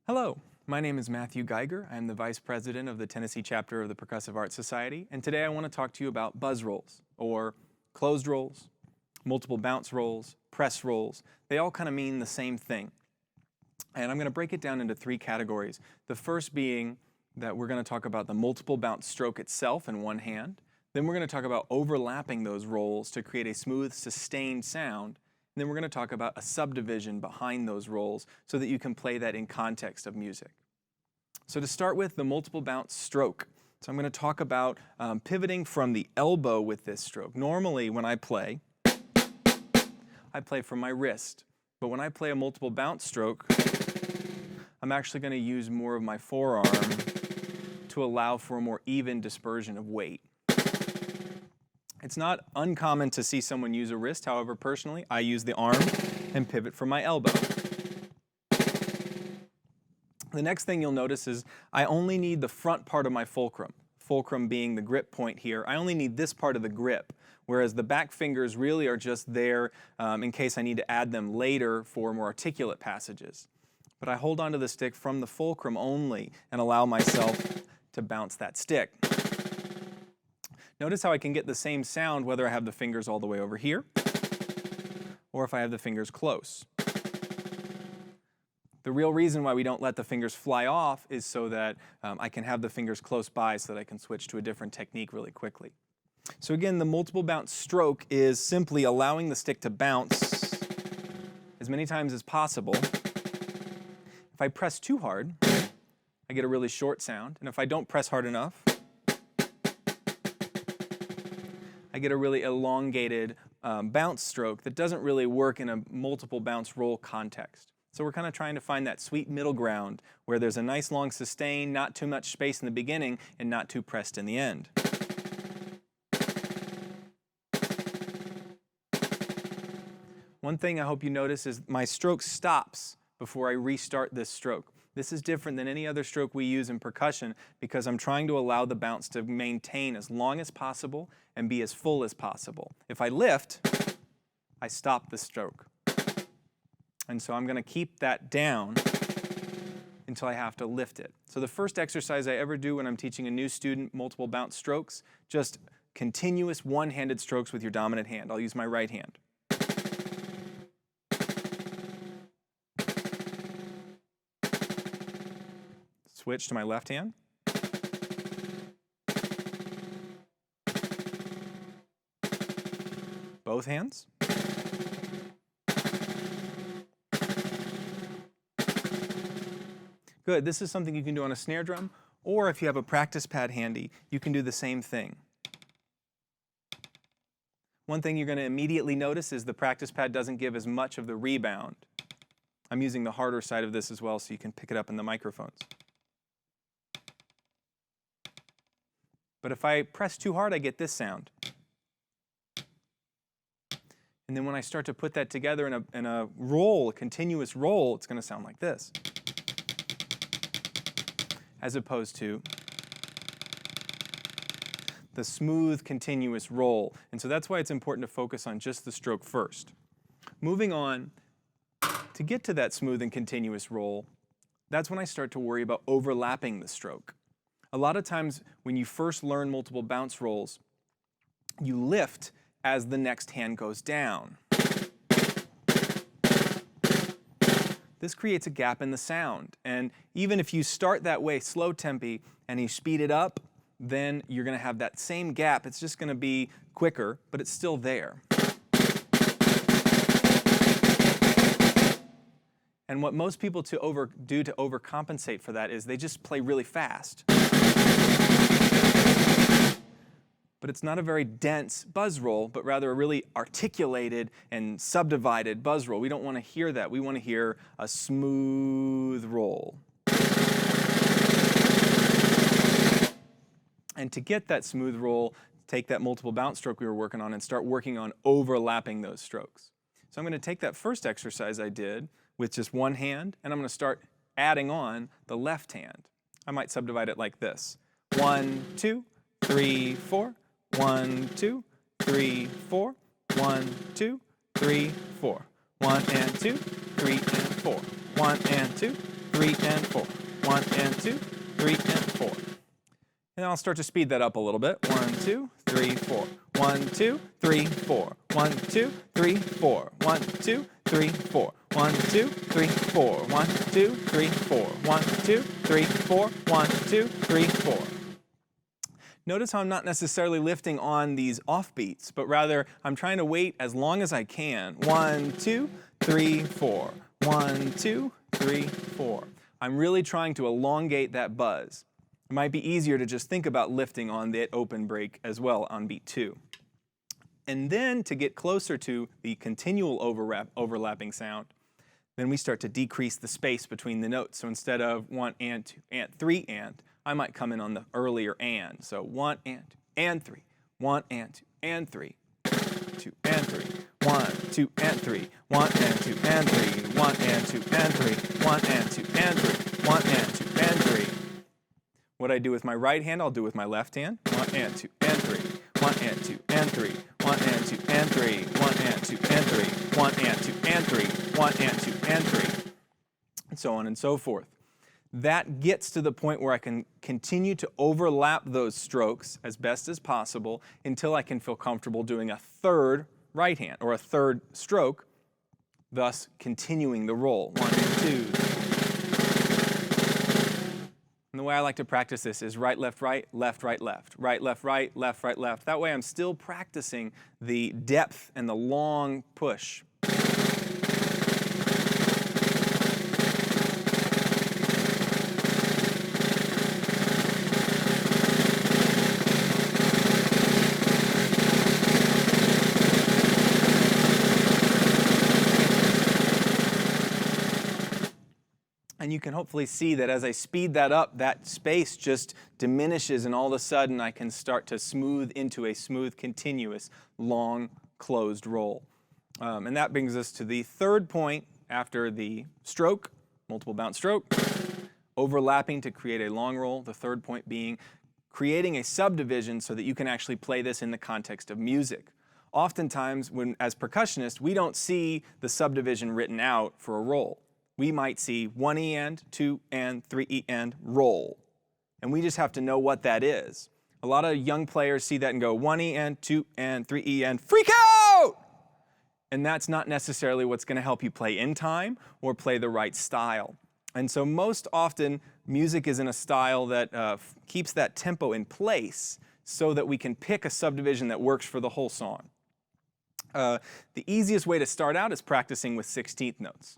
Hello, my name is Matthew Geiger. I am the Vice President of the Tennessee chapter of the Percussive Arts Society, and today I want to talk to you about buzz rolls, or closed rolls, multiple bounce rolls, press rolls. They all kind of mean the same thing. And I'm going to break it down into three categories. The first being that we're going to talk about the multiple bounce stroke itself in one hand. Then we're going to talk about overlapping those rolls to create a smooth, sustained sound. And then we're going to talk about a subdivision behind those rolls so that you can play that in context of music. So to start with, the multiple bounce stroke. So I'm going to talk about pivoting from the elbow with this stroke. Normally when I play from my wrist. But when I play a multiple bounce stroke, I'm actually going to use more of my forearm to allow for a more even dispersion of weight. It's not uncommon to see someone use a wrist. However, personally, I use the arm and pivot from my elbow. The next thing you'll notice is I only need the front part of my fulcrum. Fulcrum being the grip point here. I only need this part of the grip, whereas the back fingers really are just there in case I need to add them later for more articulate passages. But I hold onto the stick from the fulcrum only and allow myself to bounce that stick. Notice how I can get the same sound whether I have the fingers all the way over here or if I have the fingers close. The real reason why we don't let the fingers fly off is so that I can have the fingers close by so that I can switch to a different technique really quickly. So again, the multiple bounce stroke is simply allowing the stick to bounce as many times as possible. If I press too hard, I get a really short sound, and if I don't press hard enough, I get a really elongated bounce stroke that doesn't really work in a multiple bounce roll context. So we're kind of trying to find that sweet middle ground where there's a nice long sustain, not too much space in the beginning, and not too pressed in the end. One thing I hope you notice is my stroke stops before I restart this stroke. This is different than any other stroke we use in percussion because I'm trying to allow the bounce to maintain as long as possible and be as full as possible. If I lift, I stop the stroke. And so I'm going to keep that down until I have to lift it. So the first exercise I ever do when I'm teaching a new student multiple bounce strokes, just continuous one-handed strokes with your dominant hand. I'll use my right hand. Switch to my left hand. Both hands. Good. This is something you can do on a snare drum, or if you have a practice pad handy, you can do the same thing. One thing you're going to immediately notice is the practice pad doesn't give as much of the rebound. I'm using the harder side of this as well so you can pick it up in the microphones. But if I press too hard, I get this sound. And then when I start to put that together in a roll, a continuous roll, it's going to sound like this. As opposed to the smooth, continuous roll. And so that's why it's important to focus on just the stroke first. Moving on, to get to that smooth and continuous roll, that's when I start to worry about overlapping the stroke. A lot of times when you first learn multiple bounce rolls, you lift as the next hand goes down. This creates a gap in the sound, and even if you start that way, slow tempi, and you speed it up, then you're going to have that same gap. It's just going to be quicker, but it's still there. And what most people do to overcompensate for that is they just play really fast. But it's not a very dense buzz roll, but rather a really articulated and subdivided buzz roll. We don't want to hear that. We want to hear a smooth roll. And to get that smooth roll, take that multiple bounce stroke we were working on and start working on overlapping those strokes. So I'm going to take that first exercise I did with just one hand, and I'm going to start adding on the left hand. I might subdivide it like this. 1, 2, 3, 4. 1, 2, 3, 4. 1, 2, 3, 4. 1 and 2, 3 and 4. 1 and 2, 3 and 4. 1 and 2, 3 and 4. And I'll start to speed that up a little bit. 1, 2, 3, 4. 1, 2, 3, 4. 1, 2, 3, 4. 1, 2, 3, 4. 1, 2, 3, 4. 1, 2, 3, 4. 1, 2, 3, 4. 1, 2, 3, 4. Notice how I'm not necessarily lifting on these offbeats, but rather I'm trying to wait as long as I can. 1, 2, 3, 4. 1, 2, 3, 4. I'm really trying to elongate that buzz. It might be easier to just think about lifting on that open break as well on beat 2. And then to get closer to the continual overlapping sound, then we start to decrease the space between the notes. So instead of 1 and 2 and 3 and, I might come in on the earlier and. So 1 and 3, 1 and 2 and 3, 2 and 3, 1, 2 and 3, 1 and 2 and 3, 1 and 2 and 3, 1 and 2 and 3, 1 and 2 and 3. What I do with my right hand, I'll do with my left hand. 1 and 2 and 3, 1 and 2 and 3, 1 and 2 and 3, 1 and 2 and 3, 1 and 2 and 3, 1 and 2 and 3, and so on and so forth. That gets to the point where I can continue to overlap those strokes as best as possible until I can feel comfortable doing a third right hand or a third stroke, thus continuing the roll. 1 and 2. And the way I like to practice this is right, left, left, right, left. Right, left, left, right, left. That way I'm still practicing the depth and the long push. And you can hopefully see that as I speed that up, that space just diminishes, and all of a sudden I can start to smooth into a smooth, continuous, long, closed roll. And that brings us to the third point after the stroke, multiple bounce stroke, overlapping to create a long roll. The third point being creating a subdivision so that you can actually play this in the context of music. Oftentimes, as percussionists, we don't see the subdivision written out for a roll. We might see 1 E and, 2 and, 3 E and, roll. And we just have to know what that is. A lot of young players see that and go 1 E and, 2 and, 3 E and, freak out! And that's not necessarily what's going to help you play in time or play the right style. And so most often, music is in a style that keeps that tempo in place so that we can pick a subdivision that works for the whole song. The easiest way to start out is practicing with 16th notes.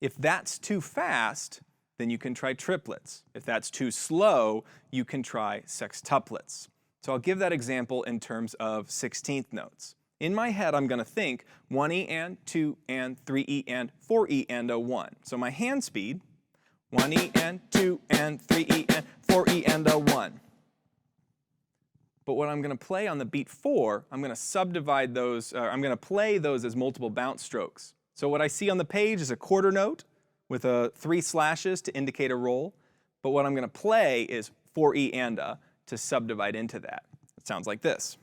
If that's too fast, then you can try triplets. If that's too slow, you can try sextuplets. So I'll give that example in terms of 16th notes. In my head, I'm going to think 1 E and, 2 and, 3 E and, 4 E and a 1. So my hand speed, 1 E and, 2 and, 3 E and, 4 E and a 1. But what I'm going to play on the beat 4, I'm going to subdivide those, I'm going to play those as multiple bounce strokes. So what I see on the page is a quarter note with 3 slashes to indicate a roll. But what I'm going to play is 4 E and a to subdivide into that. It sounds like this.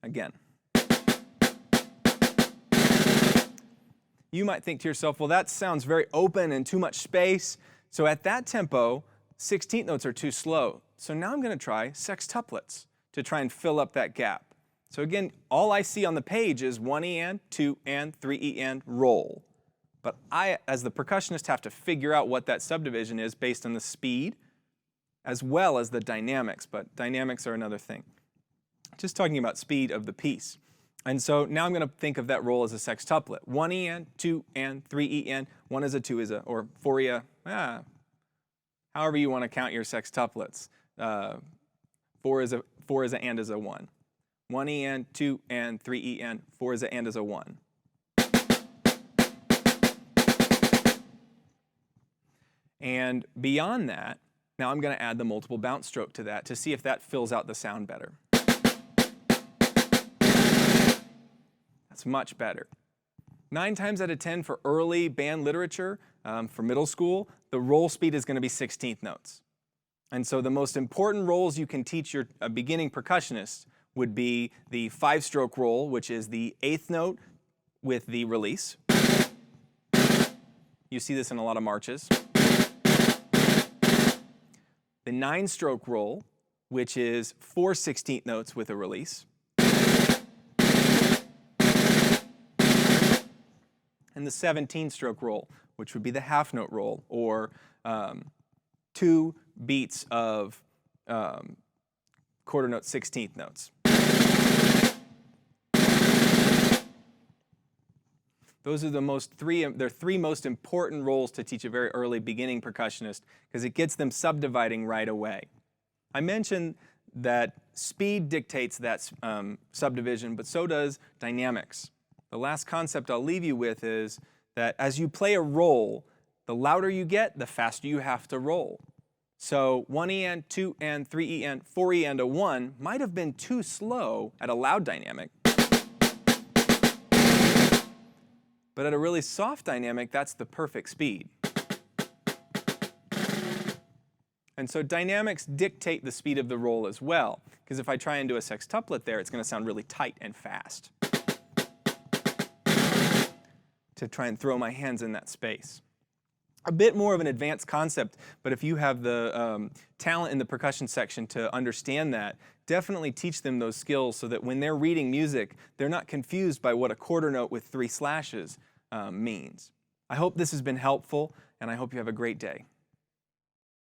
Again. You might think to yourself, well, that sounds very open and too much space. So at that tempo, 16th notes are too slow. So now I'm going to try sextuplets to try and fill up that gap. So again, all I see on the page is 1 E and, 2 and, 3 E and, roll. But I, as the percussionist, have to figure out what that subdivision is based on the speed as well as the dynamics. But dynamics are another thing. Just talking about speed of the piece. And so now I'm going to think of that roll as a sextuplet. 1 E and, 2 and, 3 E and, 1 is a, 2 is a, or 4 E a, however you want to count your sextuplets. 4 is a, and is a 1. 1 E and, 2 and, 3 E and, 4 is a and is a 1. And beyond that, now I'm going to add the multiple bounce stroke to that to see if that fills out the sound better. That's much better. 9 times out of 10 for early band literature, for middle school, the roll speed is going to be 16th notes. And so the most important rolls you can teach your beginning percussionist would be the 5-stroke roll, which is the 8th note with the release. You see this in a lot of marches. The 9-stroke roll, which is 4 16th notes with a release. And the 17-stroke roll, which would be the half-note roll, or 2 beats of quarter note 16th notes. Those are the three most important rolls to teach a very early beginning percussionist because it gets them subdividing right away. I mentioned that speed dictates that subdivision, but so does dynamics. The last concept I'll leave you with is that as you play a roll, the louder you get, the faster you have to roll. So 1E and 2 and 3E and 4E and a 1 might have been too slow at a loud dynamic. But at a really soft dynamic, that's the perfect speed. And so dynamics dictate the speed of the roll as well, because if I try and do a sextuplet there, it's going to sound really tight and fast to try and throw my hands in that space. A bit more of an advanced concept, but if you have the talent in the percussion section to understand that, definitely teach them those skills so that when they're reading music, they're not confused by what a quarter note with 3 slashes means. I hope this has been helpful, and I hope you have a great day.